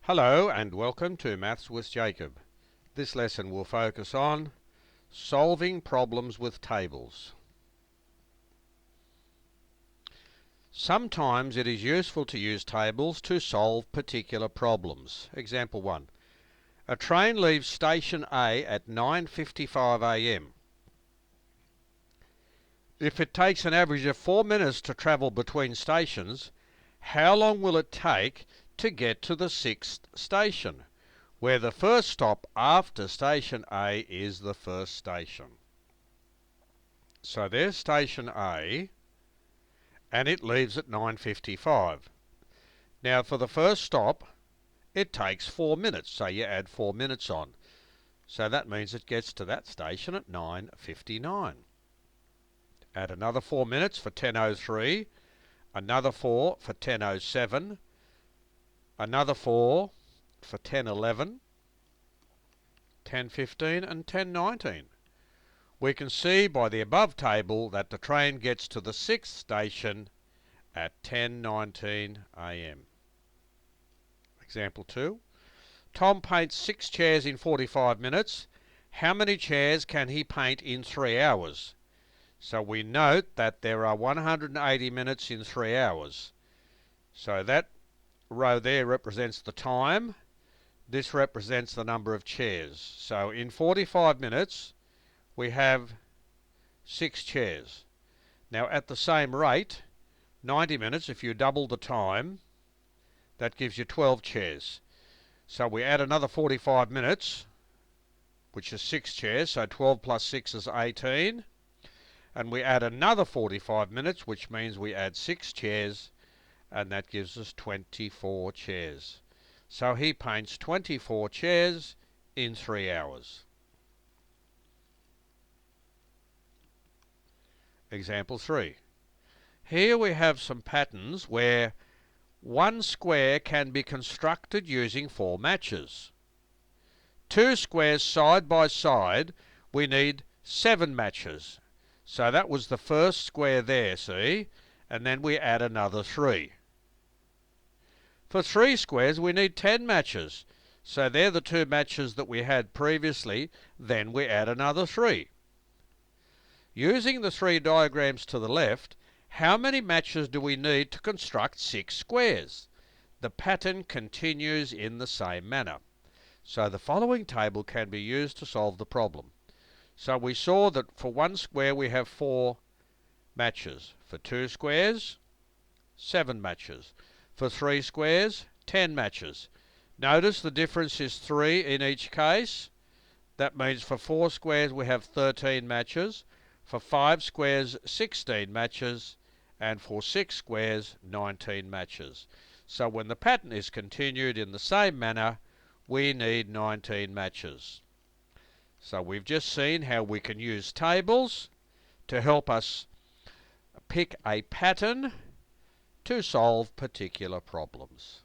Hello and welcome to Maths with Jacob. This lesson will focus on solving problems with tables. Sometimes it is useful to use tables to solve particular problems. Example 1. A train leaves station A at 9:55 a.m. If it takes an average of 4 minutes to travel between stations, how long will it take to get to the sixth station, where the first stop after station A is the first station? So there's station A, and it leaves at 9:55. Now for the first stop, it takes 4 minutes, so you add 4 minutes on. So that means it gets to that station at 9:59. Add another 4 minutes for 10:03, another 4 for 10:07, another 4 for 10:11, 10:15 and 10:19. We can see by the above table that the train gets to the sixth station at 10:19 a.m. Example 2. Tom paints 6 chairs in 45 minutes. How many chairs can he paint in 3 hours? So we note that there are 180 minutes in 3 hours. So that row there represents the time. This represents the number of chairs. So in 45 minutes, we have 6 chairs. Now at the same rate, 90 minutes, if you double the time, that gives you 12 chairs. So we add another 45 minutes, which is 6 chairs, so 12 plus 6 is 18. And we add another 45 minutes, which means we add 6 chairs, and that gives us 24 chairs. So he paints 24 chairs in 3 hours. Example 3. Here we have some patterns where one square can be constructed using 4 matches. 2 squares side by side, we need 7 matches. So that was the first square there, see? And then we add another 3. For 3 squares we need 10 matches. So they're the 2 matches that we had previously, then we add another 3. Using the 3 diagrams to the left, how many matches do we need to construct 6 squares? The pattern continues in the same manner. So the following table can be used to solve the problem. So we saw that for 1 square we have 4 matches. For 2 squares, 7 matches. For 3 squares, 10 matches. Notice the difference is 3 in each case. That means for 4 squares we have 13 matches. For 5 squares, 16 matches. And for 6 squares, 19 matches. So when the pattern is continued in the same manner, we need 19 matches. So we've just seen how we can use tables to help us pick a pattern to solve particular problems.